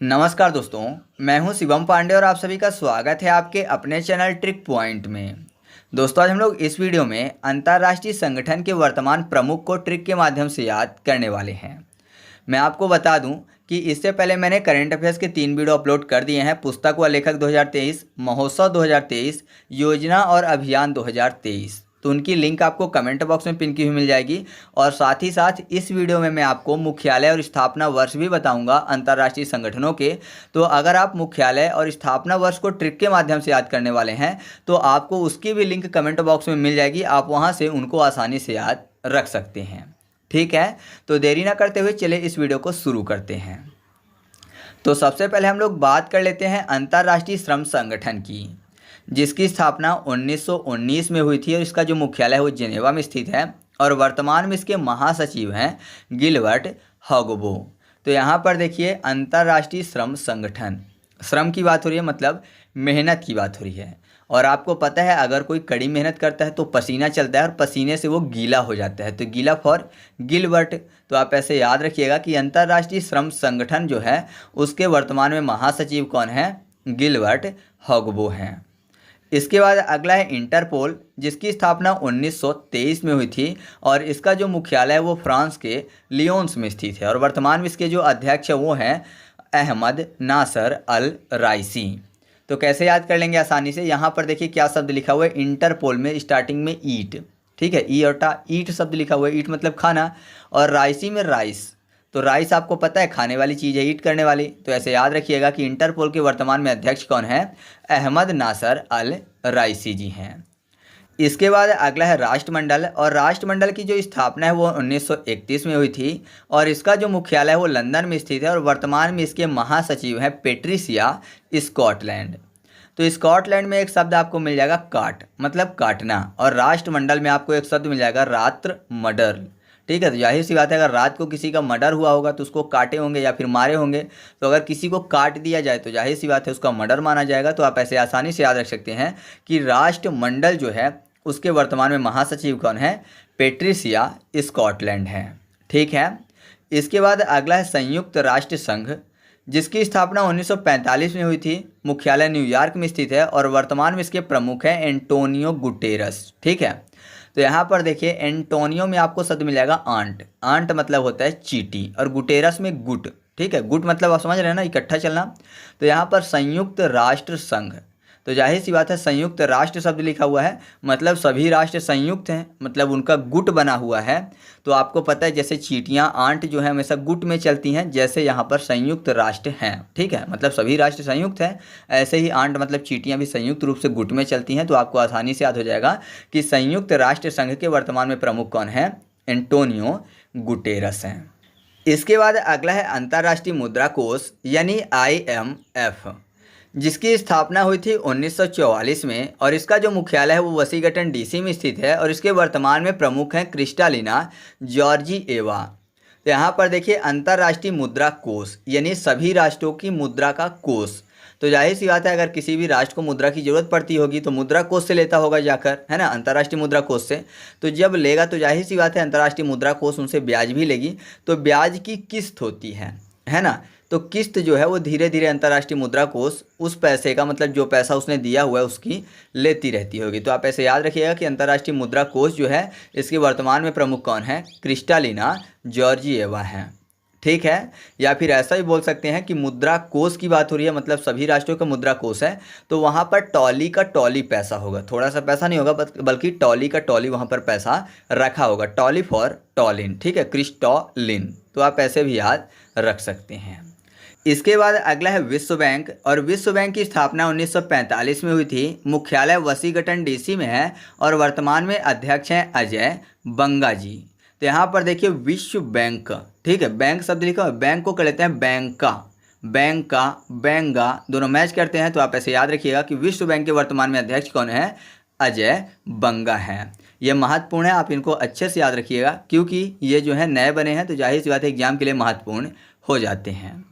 नमस्कार दोस्तों, मैं हूं शिवम पांडे और आप सभी का स्वागत है आपके अपने चैनल ट्रिक पॉइंट में। दोस्तों, आज हम लोग इस वीडियो में अंतर्राष्ट्रीय संगठन के वर्तमान प्रमुख को ट्रिक के माध्यम से याद करने वाले हैं। मैं आपको बता दूं कि इससे पहले मैंने करंट अफेयर्स के 3 वीडियो अपलोड कर दिए हैं। पुस्तक व लेखक 2023, महोत्सव 2023, योजना और अभियान 2023। तो उनकी लिंक आपको कमेंट बॉक्स में पिन की हुई मिल जाएगी। और साथ ही साथ इस वीडियो में मैं आपको मुख्यालय और स्थापना वर्ष भी बताऊंगा अंतर्राष्ट्रीय संगठनों के। तो अगर आप मुख्यालय और स्थापना वर्ष को ट्रिक के माध्यम से याद करने वाले हैं तो आपको उसकी भी लिंक कमेंट बॉक्स में मिल जाएगी। आप वहां से उनको आसानी से याद रख सकते हैं। ठीक है, तो देरी ना करते हुए चले इस वीडियो को शुरू करते हैं। तो सबसे पहले हम लोग बात कर लेते हैं अंतर्राष्ट्रीय श्रम संगठन की, जिसकी स्थापना 1919 में हुई थी और इसका जो मुख्यालय है वो जेनेवा में स्थित है और वर्तमान में इसके महासचिव हैं गिलबर्ट हॉगबो। तो यहाँ पर देखिए, अंतर्राष्ट्रीय श्रम संगठन, श्रम की बात हो रही है, मतलब मेहनत की बात हो रही है। और आपको पता है अगर कोई कड़ी मेहनत करता है तो पसीना चलता है और पसीने से वो गीला हो जाता है, तो गीला फॉर गिलबर्ट। तो आप ऐसे याद रखिएगा कि अंतर्राष्ट्रीय श्रम संगठन जो है उसके वर्तमान में महासचिव कौन है? गिलबर्ट हॉगबो हैं। इसके बाद अगला है इंटरपोल, जिसकी स्थापना 1923 में हुई थी और इसका जो मुख्यालय है वो फ्रांस के लियोन्स में स्थित है और वर्तमान में इसके जो अध्यक्ष है वो हैं अहमद नासर अल राइसी। तो कैसे याद कर लेंगे आसानी से, यहाँ पर देखिए क्या शब्द लिखा हुआ है इंटरपोल में, स्टार्टिंग में ईट, ठीक है, ई और टा, ईट शब्द लिखा हुआ है, ईट मतलब खाना, और राइसी में राइस। तो राइस आपको पता है खाने वाली चीज़ है, ईट करने वाली। तो ऐसे याद रखिएगा कि इंटरपोल के वर्तमान में अध्यक्ष कौन है? अहमद नासर अल राइसी जी हैं। इसके बाद अगला है राष्ट्रमंडल, और राष्ट्रमंडल की जो स्थापना है वो 1931 में हुई थी और इसका जो मुख्यालय है वो लंदन में स्थित है और वर्तमान में इसके महासचिव हैं पेट्रिसिया स्कॉटलैंड। तो स्कॉटलैंड में एक शब्द आपको मिल जाएगा काट, मतलब काटना, और राष्ट्रमंडल में आपको एक शब्द मिल जाएगा रात्र मर्डर। ठीक है, तो जाहिर सी बात है अगर रात को किसी का मर्डर हुआ होगा तो उसको काटे होंगे या फिर मारे होंगे। तो अगर किसी को काट दिया जाए तो जाहिर सी बात है उसका मर्डर माना जाएगा। तो आप ऐसे आसानी से याद रख सकते हैं कि राष्ट्रमंडल जो है उसके वर्तमान में महासचिव कौन है? पेट्रिसिया स्कॉटलैंड है। ठीक है, इसके बाद अगला है संयुक्त राष्ट्र संघ, जिसकी स्थापना 1945 में हुई थी। मुख्यालय न्यूयॉर्क में स्थित है और वर्तमान में इसके प्रमुख हैं एंटोनियो गुटेरस। ठीक है, तो यहाँ पर देखिए एंटोनियो में आपको शब्द मिल जाएगा आंट, आंट मतलब होता है चींटी, और गुटेरस में गुट। ठीक है, गुट मतलब आप समझ रहे हैं ना, इकट्ठा चलना। तो यहाँ पर संयुक्त राष्ट्र संघ, तो जाहिर सी बात है संयुक्त राष्ट्र शब्द लिखा हुआ है, मतलब सभी राष्ट्र संयुक्त हैं, मतलब उनका गुट बना हुआ है। तो आपको पता है जैसे चींटियां, आंट जो है हमेशा गुट में चलती हैं, जैसे यहाँ पर संयुक्त राष्ट्र हैं। ठीक है, मतलब सभी राष्ट्र संयुक्त हैं, ऐसे ही आंट मतलब चींटियां भी संयुक्त रूप से गुट में चलती हैं। तो आपको आसानी से याद हो जाएगा कि संयुक्त राष्ट्र संघ के वर्तमान में प्रमुख कौन है? एंटोनियो गुटेरस हैं। इसके बाद अगला है अंतर्राष्ट्रीय मुद्रा कोष यानी IMF, जिसकी स्थापना हुई थी 1944 में और इसका जो मुख्यालय है वो वाशिंगटन DC में स्थित है और इसके वर्तमान में प्रमुख हैं क्रिस्टालिना जॉर्जिएवा। तो यहाँ पर देखिए अंतर्राष्ट्रीय मुद्रा कोष यानी सभी राष्ट्रों की मुद्रा का कोष। तो जाहिर सी बात है अगर किसी भी राष्ट्र को मुद्रा की जरूरत पड़ती होगी तो मुद्रा कोष से लेता होगा जाकर, है ना, अंतर्राष्ट्रीय मुद्रा कोष से। तो जब लेगा तो जाहिर सी बात है अंतर्राष्ट्रीय मुद्रा कोष उनसे ब्याज भी लेगी, तो ब्याज की किस्त होती है ना। तो किस्त जो है वो धीरे धीरे अंतर्राष्ट्रीय मुद्रा कोष उस पैसे का, मतलब जो पैसा उसने दिया हुआ है उसकी लेती रहती होगी। तो आप ऐसे याद रखिएगा कि अंतर्राष्ट्रीय मुद्रा कोष जो है इसके वर्तमान में प्रमुख कौन है? क्रिस्टालिना जॉर्जिएवा हैं। ठीक है, या फिर ऐसा भी बोल सकते हैं कि मुद्रा कोष की बात हो रही है, मतलब सभी राष्ट्रों का मुद्रा कोष है, तो वहाँ पर टॉली का टॉली पैसा होगा, थोड़ा सा पैसा नहीं होगा बल्कि टॉली का टॉली वहाँ पर पैसा रखा होगा, टॉली फॉर टॉलिन। ठीक है, क्रिस्टॉलिन। तो आप ऐसे भी याद रख सकते हैं। इसके बाद अगला है विश्व बैंक, और विश्व बैंक की स्थापना 1945 में हुई थी। मुख्यालय वाशिंगटन DC में है और वर्तमान में अध्यक्ष हैं अजय बंगा जी। तो यहाँ पर देखिए विश्व बैंक, ठीक है, बैंक शब्द लिखा है, बैंक को कर लेते हैं बैंका, बैंका बैंगा दोनों मैच करते हैं। तो आप ऐसे याद रखिएगा कि विश्व बैंक के वर्तमान में अध्यक्ष कौन है? अजय बंगा हैं। ये महत्वपूर्ण है, आप इनको अच्छे से याद रखिएगा क्योंकि ये जो है नए बने हैं तो जाहिर सी बात है एग्जाम के लिए महत्वपूर्ण हो जाते हैं।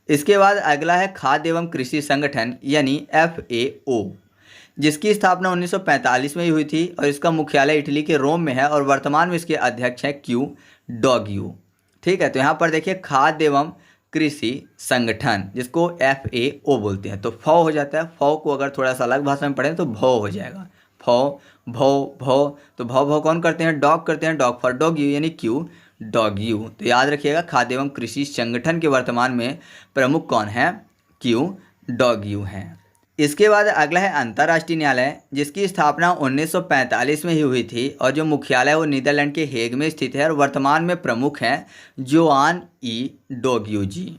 इसके बाद अगला है खाद्य एवं कृषि संगठन यानी FAO, जिसकी स्थापना 1945 में ही हुई थी और इसका मुख्यालय इटली के रोम में है और वर्तमान में इसके अध्यक्ष हैं क्यू डॉग्यू। ठीक है, तो यहाँ पर देखिए खाद्य एवं कृषि संगठन, जिसको FAO बोलते हैं। तो फौ हो जाता है, फौ को अगर थोड़ा सा अलग भाषा में पढ़ें तो भौ हो जाएगा। फौ, भौ, भौ, तो भौ भौ कौन करते हैं? डॉग करते हैं। डॉग फॉर डॉग यू, यानी क्यू, डॉग यू। तो याद रखिएगा, खाद्य एवं कृषि संगठन के वर्तमान में प्रमुख कौन है? क्यू, डॉग यू हैं। इसके बाद अगला है अंतर्राष्ट्रीय न्यायालय, जिसकी स्थापना 1945 में ही हुई थी और जो मुख्यालय वो नीदरलैंड के हेग में स्थित है और वर्तमान में प्रमुख हैं जोआन ई डोग्यू जी।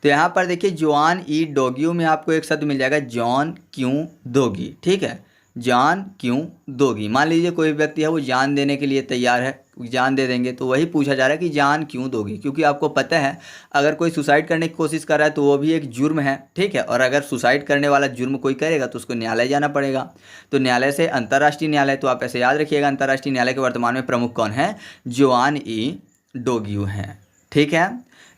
तो यहाँ पर देखिए, जोआन ई डोग्यू में आपको एक शब्द मिल जाएगा, जॉन क्यों दोगी। ठीक है, जान क्यों दोगी। मान लीजिए कोई व्यक्ति है वो जान देने के लिए तैयार है, जान दे देंगे, तो वही पूछा जा रहा है कि जान क्यों दोगी, क्योंकि आपको पता है अगर कोई सुसाइड करने की कोशिश कर रहा है तो वो भी एक जुर्म है। ठीक है, और अगर सुसाइड करने वाला जुर्म कोई करेगा तो उसको न्यायालय जाना पड़ेगा। तो न्यायालय से अंतर्राष्ट्रीय न्यायालय, तो आप ऐसे याद रखिएगा, अंतर्राष्ट्रीय न्यायालय के वर्तमान में प्रमुख कौन है? जोआन ई डोग्यू हैं। ठीक है,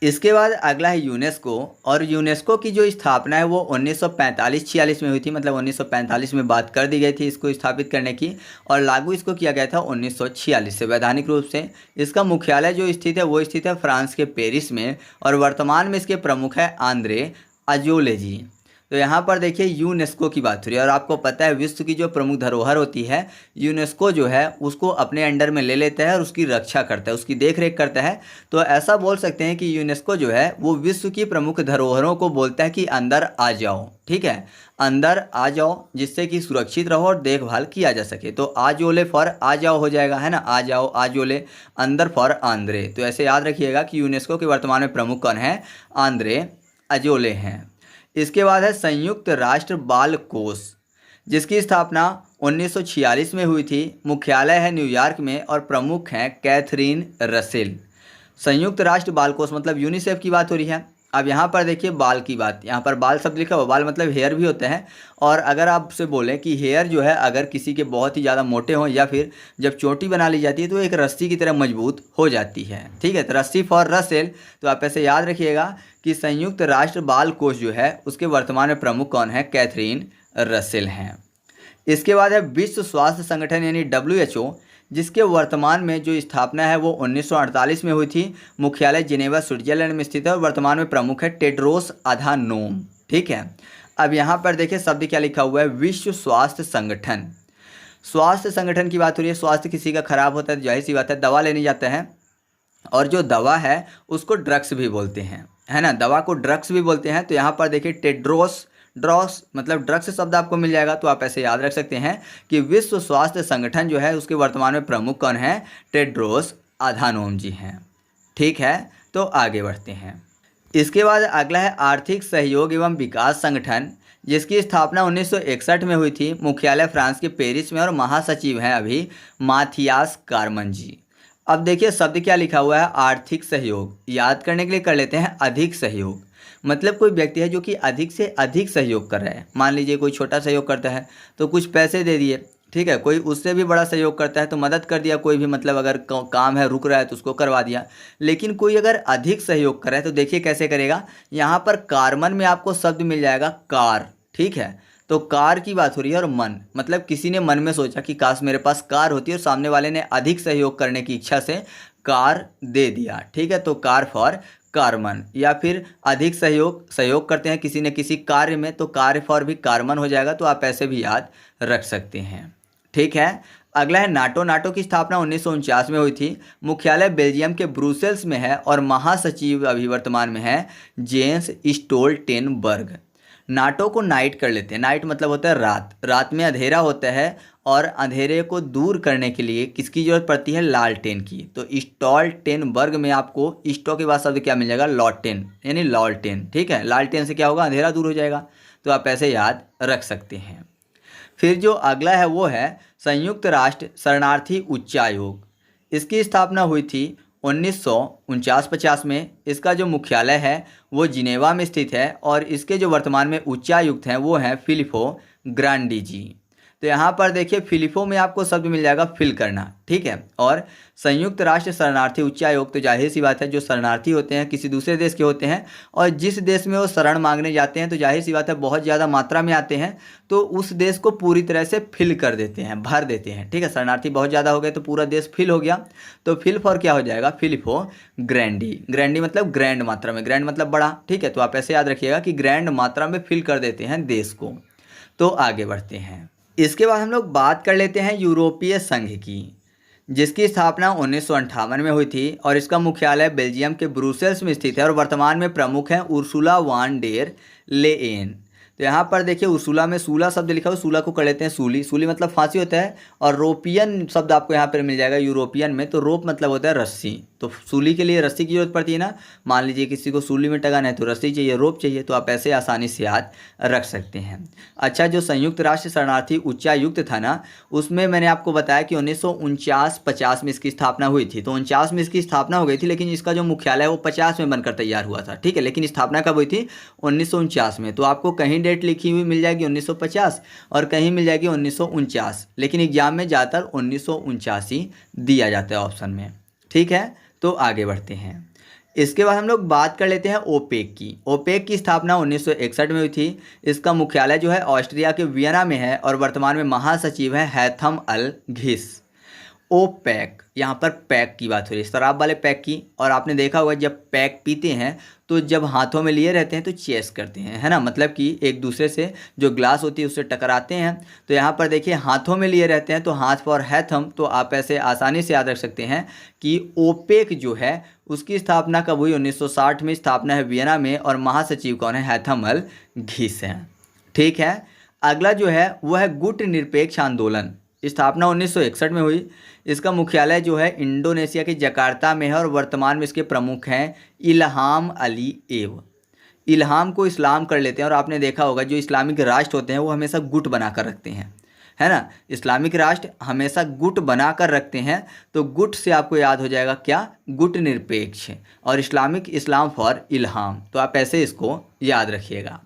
इसके बाद अगला है यूनेस्को, और यूनेस्को की जो स्थापना है वो 1945-46 में हुई थी, मतलब 1945 में बात कर दी गई थी इसको स्थापित करने की, और लागू इसको किया गया था 1946 से वैधानिक रूप से। इसका मुख्यालय जो स्थित है वो स्थित है फ्रांस के पेरिस में, और वर्तमान में इसके प्रमुख है आंद्रे अजोले जी। तो यहाँ पर देखिए यूनेस्को की बात हो रही है, और आपको पता है विश्व की जो प्रमुख धरोहर होती है यूनेस्को जो है उसको अपने अंडर में ले लेता है और उसकी रक्षा करता है, उसकी देखरेख करता है। तो ऐसा बोल सकते हैं कि यूनेस्को जो है वो विश्व की प्रमुख धरोहरों को बोलता है कि अंदर आ जाओ। ठीक है, अंदर आ जाओ, जिससे कि सुरक्षित रहो और देखभाल किया जा सके। तो आजोले फॉर आ जाओ हो जाएगा, है ना, आ जाओ, आजोले, अंदर फॉर आंद्रे। तो ऐसे याद रखिएगा कि यूनेस्को के वर्तमान में प्रमुख कौन है? आंद्रे अजोले हैं। इसके बाद है संयुक्त राष्ट्र बाल कोष, जिसकी स्थापना 1946 में हुई थी, मुख्यालय है न्यूयॉर्क में और प्रमुख हैं कैथरीन रसेल। संयुक्त राष्ट्र बाल कोष मतलब यूनिसेफ की बात हो रही है। अब यहाँ पर देखिए बाल की बात, यहाँ पर बाल शब्द लिखा हुआ, बाल मतलब हेयर भी होते हैं। और अगर आपसे बोलें कि हेयर जो है अगर किसी के बहुत ही ज़्यादा मोटे हों या फिर जब चोटी बना ली जाती है तो एक रस्सी की तरह मजबूत हो जाती है। ठीक है, तो रस्सी फॉर रसेल। तो आप ऐसे याद रखिएगा कि संयुक्त राष्ट्र बाल कोष जो है उसके वर्तमान में प्रमुख कौन है? कैथरीन रसेल हैं। इसके बाद है विश्व स्वास्थ्य संगठन यानी WHO, जिसके वर्तमान में जो स्थापना है वो 1948 में हुई थी, मुख्यालय जिनेवा स्विट्जरलैंड में स्थित है और वर्तमान में प्रमुख है टेड्रोस अधानोम। ठीक है, अब यहाँ पर देखिए शब्द क्या लिखा हुआ है? विश्व स्वास्थ्य संगठन। स्वास्थ्य संगठन की बात हो रही है। स्वास्थ्य किसी का खराब होता है तो जाहिर सी बात है दवा लेने जाते हैं, और जो दवा है उसको ड्रग्स भी बोलते हैं, है ना, दवा को ड्रग्स भी बोलते हैं। तो यहाँ पर देखिए टेड्रोस, ड्रॉस मतलब ड्रग्स शब्द आपको मिल जाएगा। तो आप ऐसे याद रख सकते हैं कि विश्व स्वास्थ्य संगठन जो है उसके वर्तमान में प्रमुख कौन है? टेड्रोस अधानोम जी हैं। ठीक है, तो आगे बढ़ते हैं। इसके बाद अगला है आर्थिक सहयोग एवं विकास संगठन, जिसकी स्थापना 1961 में हुई थी, मुख्यालय फ्रांस के पेरिस में और महासचिव हैं अभी माथियास कार्मन जी। अब देखिए शब्द क्या लिखा हुआ है? आर्थिक सहयोग। याद करने के लिए कर लेते हैं अधिक सहयोग, मतलब कोई व्यक्ति है जो कि अधिक से अधिक सहयोग कर रहा है। मान लीजिए कोई छोटा सहयोग करता है तो कुछ पैसे दे दिए, ठीक है, कोई उससे भी बड़ा सहयोग करता है तो मदद कर दिया, कोई भी मतलब अगर काम है रुक रहा है तो उसको करवा दिया। लेकिन कोई अगर अधिक सहयोग कर रहा है तो देखिए कैसे करेगा। यहाँ पर कार्मन में आपको शब्द मिल जाएगा कार। ठीक है, तो कार की बात हो रही है, और मन मतलब किसी ने मन में सोचा कि काश मेरे पास कार होती, और सामने वाले ने अधिक सहयोग करने की इच्छा से कार दे दिया। ठीक है, तो कार फॉर कार्मन, या फिर अधिक सहयोग करते हैं किसी न किसी कार्य में तो कार्य फॉर भी कार्मन हो जाएगा। तो आप ऐसे भी याद रख सकते हैं। ठीक है, अगला है नाटो। नाटो की स्थापना 1949 में हुई थी, मुख्यालय बेल्जियम के ब्रुसेल्स में है और महासचिव अभी वर्तमान में है जेंस स्टोल्टेनबर्ग। नाटो को नाइट कर लेते हैं। नाइट मतलब होता है रात, रात में अंधेरा होता है और अंधेरे को दूर करने के लिए किसकी जरूरत पड़ती है? लालटेन की। तो स्टोल्टेनबर्ग में आपको स्टो के बाद शब्द क्या मिल जाएगा? लॉलटेन, यानी लालटेन। ठीक है, लालटेन से क्या होगा? अंधेरा दूर हो जाएगा। तो आप ऐसे याद रख सकते हैं। फिर जो अगला है वो है संयुक्त राष्ट्र शरणार्थी उच्चायोग। इसकी स्थापना हुई थी 1949-50 में। इसका जो मुख्यालय है वो जिनेवा में स्थित है और इसके जो वर्तमान में उच्चायुक्त हैं वो हैं फिलिपो ग्रांडी जी। तो यहाँ पर देखिए फिलिपो में आपको शब्द मिल जाएगा फिल करना, ठीक है। और संयुक्त राष्ट्र शरणार्थी उच्चायोग, तो जाहिर सी बात है जो शरणार्थी होते हैं किसी दूसरे देश के होते हैं और जिस देश में वो शरण मांगने जाते हैं तो जाहिर सी बात है बहुत ज़्यादा मात्रा में आते हैं, तो उस देश को पूरी तरह से फिल कर देते हैं, भर देते हैं, ठीक है। शरणार्थी बहुत ज़्यादा हो गए तो पूरा देश फिल हो गया, तो फिल फॉर क्या हो जाएगा, फिलिपो ग्रैंडी। ग्रैंडी मतलब ग्रैंड मात्रा में, ग्रैंड मतलब बड़ा, ठीक है। तो आप ऐसे याद रखिएगा कि ग्रैंड मात्रा में फिल कर देते हैं देश को। तो आगे बढ़ते हैं। इसके बाद हम लोग बात कर लेते हैं यूरोपीय संघ की, जिसकी स्थापना 1958 में हुई थी और इसका मुख्यालय बेल्जियम के ब्रुसेल्स में स्थित है और वर्तमान में प्रमुख हैं उर्सुला वान डेर लेयेन। तो यहाँ पर देखिए उर्सुला में सूला शब्द लिखा हुआ, सूला को कर लेते हैं सूली, सूली मतलब फांसी होता है, और रोपियन शब्द आपको यहाँ पर मिल जाएगा यूरोपियन में, तो रोप मतलब होता है रस्सी। तो सूली के लिए रस्सी की जरूरत पड़ती है ना, मान लीजिए किसी को सूली में टगाना है तो रस्सी चाहिए, रोप चाहिए, तो आप ऐसे आसानी से याद रख सकते हैं। अच्छा, जो संयुक्त राष्ट्र शरणार्थी उच्चायुक्त था ना, उसमें मैंने आपको बताया कि 1949-50 में इसकी स्थापना हुई थी। तो 49 में इसकी स्थापना हो गई थी, लेकिन इसका जो मुख्यालय है वो 50 में बनकर तैयार हुआ था, ठीक है। लेकिन स्थापना कब हुई थी, 1949 में। तो आपको कहीं डेट लिखी हुई मिल जाएगी 1950 और कहीं मिल जाएगी 1949, लेकिन एग्जाम में ज़्यादातर 1949 ही दिया जाता है ऑप्शन में, ठीक है। तो आगे बढ़ते हैं। इसके बाद हम लोग बात कर लेते हैं ओपेक की। ओपेक की स्थापना 1961 में हुई थी। इसका मुख्यालय जो है ऑस्ट्रिया के वियना में है और वर्तमान में महासचिव है हैथम अल घिस। ओपेक, यहाँ पर पैक की बात हो रही है, शराब वाले पैक की। और आपने देखा होगा जब पैक पीते हैं तो जब हाथों में लिए रहते हैं तो चेस करते हैं, है ना, मतलब कि एक दूसरे से जो ग्लास होती है उससे टकराते हैं। तो यहाँ पर देखिए हाथों में लिए रहते हैं, तो हाथ फॉर हैथम, तो आप ऐसे आसानी से याद रख सकते हैं कि ओपेक जो है उसकी स्थापना कब हुई, 1960 में स्थापना है वियना में और महासचिव कौन है, हैथम अल घिस है, ठीक है। अगला जो है वह है गुट निरपेक्ष आंदोलन। स्थापना 1961 में हुई। इसका मुख्यालय जो है इंडोनेशिया के जकार्ता में है और वर्तमान में इसके प्रमुख हैं इल्हाम अलीएव। इल्हाम को इस्लाम कर लेते हैं और आपने देखा होगा जो इस्लामिक राष्ट्र होते हैं वो हमेशा गुट बनाकर रखते हैं, है ना। इस्लामिक राष्ट्र हमेशा गुट बनाकर रखते हैं, तो गुट से आपको याद हो जाएगा क्या, गुट निरपेक्ष, और इस्लामिक इस्लाम फॉर इल्हाम, तो आप ऐसे इसको याद रखिएगा।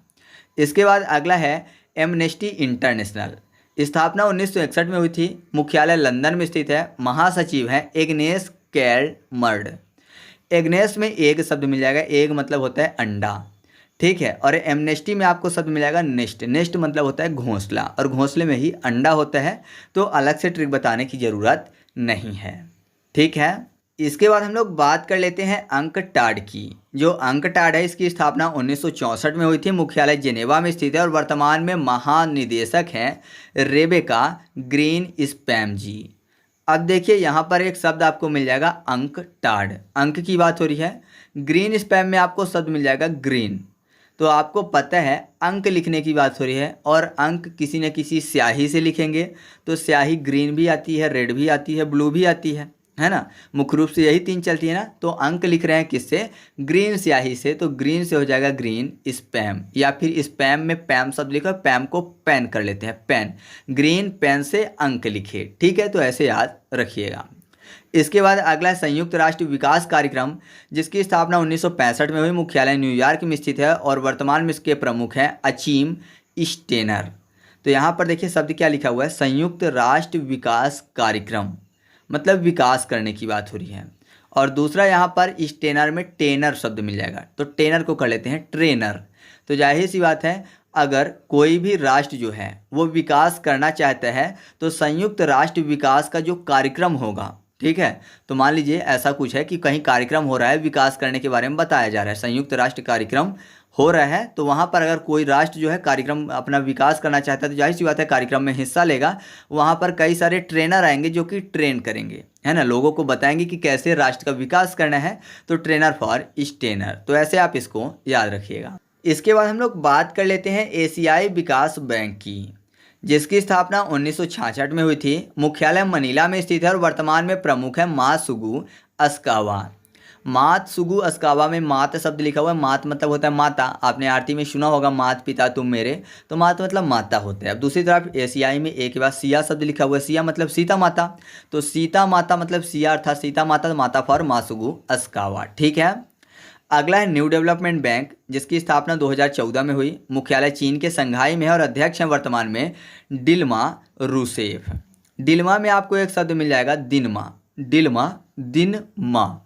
इसके बाद अगला है एमनेस्टी इंटरनेशनल। स्थापना 1961 में हुई थी। मुख्यालय लंदन में स्थित है। महासचिव हैं एग्नेस कैलमर्ड। एग्नेस में एग शब्द मिल जाएगा, एग मतलब होता है अंडा, ठीक है। और एमनेस्टी में आपको शब्द मिल जाएगा नेस्ट। नेस्ट मतलब होता है घोंसला, और घोंसले में ही अंडा होता है, तो अलग से ट्रिक बताने की ज़रूरत नहीं है, ठीक है। इसके बाद हम लोग बात कर लेते हैं अंकटाड की। जो अंकटाड है इसकी स्थापना 1964 में हुई थी। मुख्यालय जेनेवा में स्थित है और वर्तमान में महानिदेशक हैं रेबेका ग्रीन स्पैम जी। अब देखिए यहाँ पर एक शब्द आपको मिल जाएगा अंकटाड, अंक की बात हो रही है। ग्रीन स्पैम में आपको शब्द मिल जाएगा ग्रीन। तो आपको पता है अंक लिखने की बात हो रही है और अंक किसी न किसी स्याही से लिखेंगे, तो स्याही ग्रीन भी आती है, रेड भी आती है, ब्लू भी आती है ना, मुख्य रूप से यही तीन चलती है ना। तो अंक लिख रहे हैं किससे, ग्रीन स्याही से, तो ग्रीन से हो जाएगा ग्रीन स्पैम, या फिर स्पैम में पैम शब्द लिखो, पैम को पेन कर लेते हैं, पेन, ग्रीन पेन से अंक लिखे, ठीक है। तो ऐसे याद रखिएगा। इसके बाद अगला है संयुक्त राष्ट्र विकास कार्यक्रम, जिसकी स्थापना 1965 में हुई। मुख्यालय न्यूयॉर्क में स्थित है और वर्तमान में इसके प्रमुख हैं अचीम स्टेनर। तो यहाँ पर देखिए शब्द क्या लिखा हुआ है, संयुक्त राष्ट्र विकास कार्यक्रम, मतलब विकास करने की बात हो रही है। और दूसरा यहाँ पर स्टेनर में टेनर शब्द मिल जाएगा, तो टेनर को कर लेते हैं ट्रेनर। तो जाहिर सी बात है अगर कोई भी राष्ट्र जो है वो विकास करना चाहता है तो संयुक्त राष्ट्र विकास का जो कार्यक्रम होगा, ठीक है। तो मान लीजिए ऐसा कुछ है कि कहीं कार्यक्रम हो रहा है, विकास करने के बारे में बताया जा रहा है, संयुक्त राष्ट्र कार्यक्रम हो रहा है, तो वहाँ पर अगर कोई राष्ट्र जो है कार्यक्रम अपना विकास करना चाहता है तो जाहिर सी बात है कार्यक्रम में हिस्सा लेगा। वहाँ पर कई सारे ट्रेनर आएंगे जो कि ट्रेन करेंगे, है ना, लोगों को बताएंगे कि कैसे राष्ट्र का विकास करना है, तो ट्रेनर फॉर स्टेनर। तो ऐसे आप इसको याद रखिएगा। इसके बाद हम लोग बात कर लेते हैं एशियाई विकास बैंक की, जिसकी स्थापना 1966 में हुई थी। मुख्यालय मनीला में स्थित है और वर्तमान में प्रमुख है मात्सुगु अस्कावा। मात्सुगु अस्कावा में मात शब्द लिखा हुआ है, मात मतलब होता है माता, आपने आरती में सुना होगा मात पिता तुम मेरे, तो मात मतलब माता होता है। अब दूसरी तरफ एशियाई में एक बार सिया शब्द लिखा हुआ है, सिया मतलब सीता माता, तो सीता माता मतलब सिया अर्थात सीता माता, माता फॉर मात्सुगु अस्कावा, ठीक है। अगला है न्यू डेवलपमेंट बैंक, जिसकी स्थापना 2014 में हुई। मुख्यालय चीन के संघाई में है और अध्यक्ष हैं वर्तमान में डिल्मा रूसेफ। डिल्मा में आपको एक शब्द मिल जाएगा दिनमा, डिल्मा दिनमा।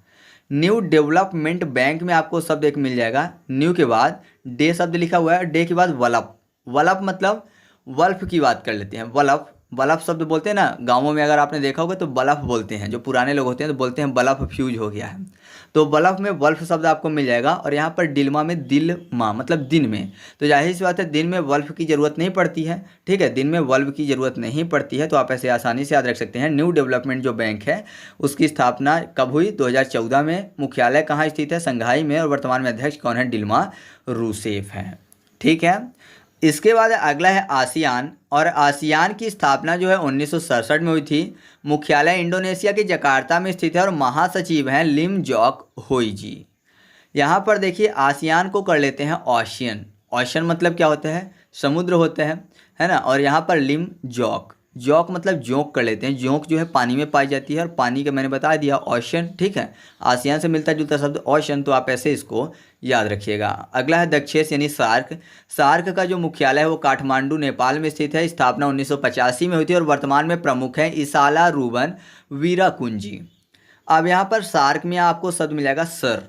न्यू डेवलपमेंट बैंक में आपको शब्द एक मिल जाएगा, न्यू के बाद डे शब्द लिखा हुआ है, डे के बाद वलप। वलप मतलब वल्फ की बात कर लेते हैं, वलप। बल्ब शब्द बोलते हैं ना, गाँवों में अगर आपने देखा होगा तो बल्ब बोलते हैं, जो पुराने लोग होते हैं तो बोलते हैं बल्ब फ्यूज हो गया है। तो बल्ब में वल्फ शब्द आपको मिल जाएगा। और यहाँ पर डिल्मा में दिलमा मतलब दिन में, तो जाहिर सी बात है दिन में वल्फ की ज़रूरत नहीं पड़ती है। ठीक है, दिन में वल्फ की ज़रूरत नहीं पड़ती है, तो आप ऐसे आसानी से याद रख सकते हैं। न्यू डेवलपमेंट जो बैंक है उसकी स्थापना कब हुई? 2014 में। मुख्यालय कहाँ स्थित है? संघाई में। और वर्तमान में अध्यक्ष कौन है? डिल्मा रूसेफ है। ठीक है, इसके बाद अगला है आसियान। और आसियान की स्थापना जो है 1967 में हुई थी। मुख्यालय इंडोनेशिया के जकार्ता में स्थित है और महासचिव हैं लिम जॉक होई जी। यहाँ पर देखिए आसियान को कर लेते हैं ओशियन। ओशियन मतलब क्या होता है? समुद्र होता है ना। और यहाँ पर लिम जॉक, जॉक मतलब जोंक कर लेते हैं। जोंक जो है पानी में पाई जाती है और पानी का मैंने बता दिया ओशन। ठीक है, आसियान से मिलता जुलता शब्द ओशन, तो आप ऐसे इसको याद रखिएगा। अगला है दक्षेस यानी सार्क। सार्क का जो मुख्यालय है वो काठमांडू नेपाल में स्थित है। स्थापना 1985 में हुई थी और वर्तमान में प्रमुख हैं इसाला रूबन वीराकुंजी। अब यहाँ पर सार्क में आपको शब्द मिल जाएगा सर।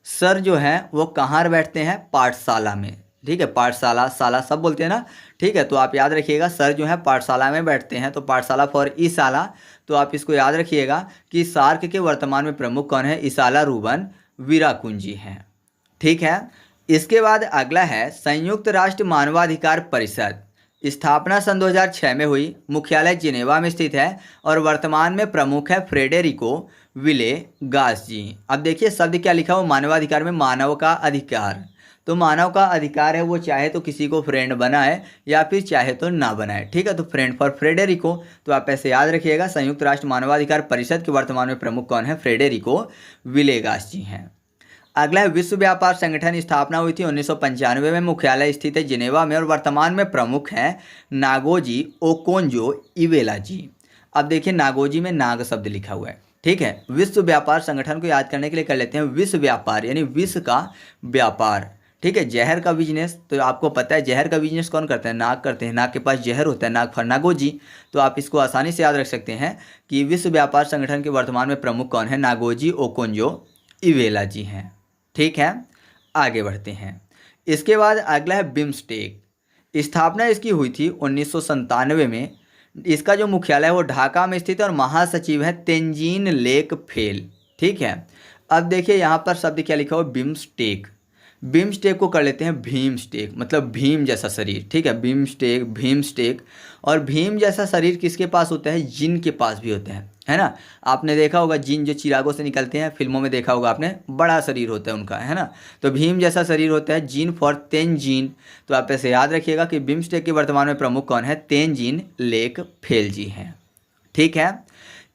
सर जो है वो कहाँ बैठते हैं? पाठशाला में। ठीक है, पाठशाला शाला सब बोलते हैं ना। ठीक है, तो आप याद रखिएगा सर जो है पाठशाला में बैठते हैं, तो पाठशाला फॉर ईसाला। तो आप इसको याद रखिएगा कि सार्क के वर्तमान में प्रमुख कौन है? इसाला रूबन वीराकुंजी हैं। ठीक है, इसके बाद अगला है संयुक्त राष्ट्र मानवाधिकार परिषद। स्थापना सन 2006 में हुई। मुख्यालय जिनेवा में स्थित है और वर्तमान में प्रमुख है फ्रेडेरिको विलेगास जी। अब देखिए शब्द क्या लिखा हो मानवाधिकार में? मानव का अधिकार। तो मानव का अधिकार है वो चाहे तो किसी को फ्रेंड बनाए या फिर चाहे तो ना बनाए। ठीक है, तो फ्रेंड फॉर फ्रेडेरिको, तो आप ऐसे याद रखिएगा। संयुक्त राष्ट्र मानवाधिकार परिषद के वर्तमान में प्रमुख कौन है? फ्रेडेरिको विलेगास जी हैं। अगला है विश्व व्यापार संगठन। स्थापना हुई थी 1995 में। मुख्यालय स्थित है जिनेवा में और वर्तमान में प्रमुख हैं नागोजी ओकोंजो इवेला जी। अब देखिए नागोजी में नाग शब्द लिखा हुआ है। ठीक है, विश्व व्यापार संगठन को याद करने के लिए कर लेते हैं विश्व व्यापार यानी विश्व का व्यापार। ठीक है, जहर का बिजनेस, तो आपको पता है जहर का बिजनेस कौन करता है? नाग करते हैं। नाग के पास जहर होता है, नाग फॉर नागोजी। तो आप इसको आसानी से याद रख सकते हैं कि विश्व व्यापार संगठन के वर्तमान में प्रमुख कौन है? नागोजी ओकोंजो इवेला जी हैं। ठीक है, आगे बढ़ते हैं। इसके बाद अगला है बिम्स्टेक। स्थापना इसकी हुई थी 1997 में। इसका जो मुख्यालय है वो ढाका में स्थित है और महासचिव है तेंजीन लेक फेल। ठीक है, अब देखिए यहाँ पर शब्द क्या लिखा हुआ? बिम्स्टेक। बिम्स्टेक को कर लेते हैं भीमस्टेक, मतलब भीम जैसा शरीर। ठीक है, बिम्स्टेक भीमस्टेक। और भीम जैसा शरीर किसके पास होता है? जिन के पास भी होता है ना। आपने देखा होगा जिन जो चिरागों से निकलते हैं, फिल्मों में देखा होगा आपने, बड़ा शरीर होता है उनका, है ना। तो भीम जैसा शरीर होता है, जिन फॉर तेंजीन। तो आप ऐसे याद रखिएगा कि बिम्स्टेक के वर्तमान में प्रमुख कौन है? तेंजीन लेक फेल जी हैं। ठीक है,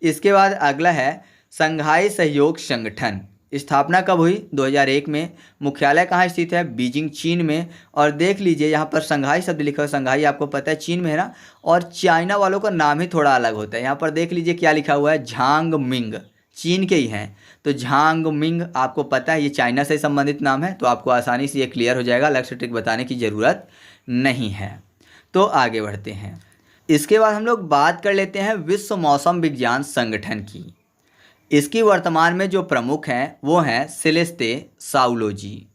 इसके बाद अगला है संघाई सहयोग संगठन। स्थापना कब हुई? 2001 में। मुख्यालय कहाँ स्थित है? बीजिंग चीन में। और देख लीजिए यहाँ पर संघाई शब्द लिखा है। संघाई आपको पता है चीन में है ना। और चाइना वालों का नाम ही थोड़ा अलग होता है। यहाँ पर देख लीजिए क्या लिखा हुआ है? झांग मिंग, चीन के ही हैं। तो झांग मिंग आपको पता है ये चाइना से संबंधित नाम है, तो आपको आसानी से ये क्लियर हो जाएगा, अलग से ट्रिक बताने की ज़रूरत नहीं है। तो आगे बढ़ते हैं। इसके बाद हम लोग बात कर लेते हैं विश्व मौसम विज्ञान संगठन की। इसकी वर्तमान में जो प्रमुख हैं वो हैं सेलेस्ते साउलो जी।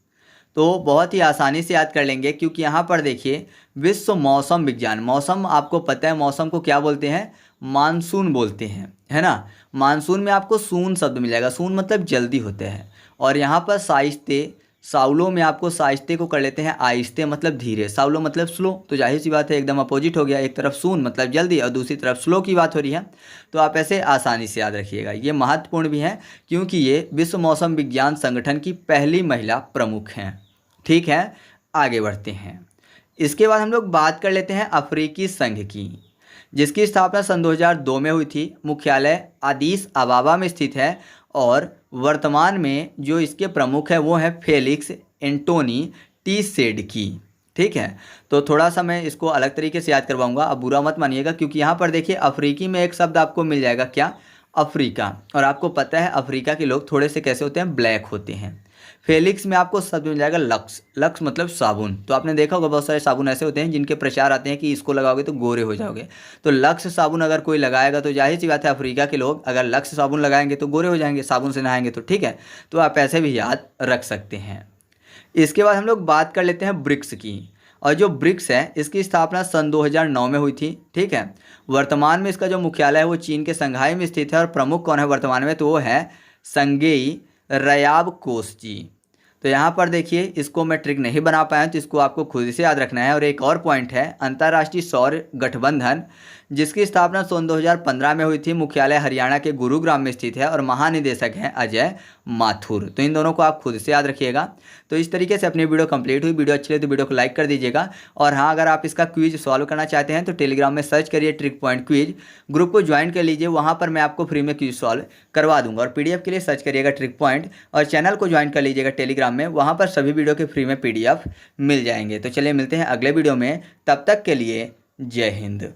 तो बहुत ही आसानी से याद कर लेंगे क्योंकि यहाँ पर देखिए विश्व मौसम विज्ञान, मौसम आपको पता है मौसम को क्या बोलते हैं? मानसून बोलते हैं, है ना। मानसून में आपको सून शब्द मिल जाएगा। सून मतलब जल्दी होते हैं। और यहाँ पर साइस्ते, साउलो में आपको साइस्ते को कर लेते हैं आहिस्ते मतलब धीरे, साउलो मतलब स्लो। तो जाहिर सी बात है एकदम अपोजिट हो गया, एक तरफ सून मतलब जल्दी और दूसरी तरफ स्लो की बात हो रही है। तो आप ऐसे आसानी से याद रखिएगा। ये महत्वपूर्ण भी है क्योंकि ये विश्व मौसम विज्ञान संगठन की पहली महिला प्रमुख हैं। ठीक है, आगे बढ़ते हैं। इसके बाद हम लोग बात कर लेते हैं अफ्रीकी संघ की, जिसकी स्थापना सन 2002 में हुई थी। मुख्यालय अदीस अबाबा में स्थित है और वर्तमान में जो इसके प्रमुख है वो है फेलिक्स एंटोनी टी सेड की। ठीक है, तो थोड़ा सा मैं इसको अलग तरीके से याद करवाऊंगा, अब बुरा मत मानिएगा क्योंकि यहाँ पर देखिए अफ्रीकी में एक शब्द आपको मिल जाएगा, क्या? अफ्रीका। और आपको पता है अफ्रीका के लोग थोड़े से कैसे होते हैं? ब्लैक होते हैं। फेलिक्स में आपको शब्द मिल जाएगा लक्स। लक्स मतलब साबुन। तो आपने देखा होगा बहुत सारे साबुन ऐसे होते हैं जिनके प्रचार आते हैं कि इसको लगाओगे तो गोरे हो जाओगे। तो लक्स साबुन अगर कोई लगाएगा तो जाहिर सी बात है अफ्रीका के लोग अगर लक्स साबुन लगाएंगे तो गोरे हो जाएंगे, साबुन से नहाएंगे तो, ठीक है। तो आप ऐसे भी याद रख सकते हैं। इसके बाद हम लोग बात कर लेते हैं ब्रिक्स की। और जो ब्रिक्स है इसकी स्थापना सन 2009 में हुई थी, ठीक है। वर्तमान में इसका जो मुख्यालय है वो चीन के संघाई में स्थित है। और प्रमुख कौन है वर्तमान में, तो वो है संगेई रयाबकोस जी। तो यहाँ पर देखिए इसको मैं ट्रिक नहीं बना पाया तो इसको आपको खुद से याद रखना है। और एक और पॉइंट है अंतर्राष्ट्रीय सौर गठबंधन जिसकी स्थापना सन 2015 में हुई थी, मुख्यालय हरियाणा के गुरुग्राम में स्थित है और महानिदेशक हैं अजय माथुर। तो इन दोनों को आप खुद से याद रखिएगा। तो इस तरीके से अपनी वीडियो कंप्लीट हुई। वीडियो अच्छी लगी तो वीडियो को लाइक कर दीजिएगा। और हाँ, अगर आप इसका क्विज सॉल्व करना चाहते हैं तो टेलीग्राम में सर्च करिए ट्रिक पॉइंट क्विज, ग्रुप को ज्वाइन कर लीजिए। वहाँ पर मैं आपको फ्री में क्विज सॉल्व करवा दूंगा। और PDF के लिए सर्च करिएगा ट्रिक पॉइंट और चैनल को ज्वाइन कर लीजिएगा टेलीग्राम में, वहाँ पर सभी वीडियो के फ्री में PDF मिल जाएंगे। तो चलिए मिलते हैं अगले वीडियो में, तब तक के लिए जय हिंद।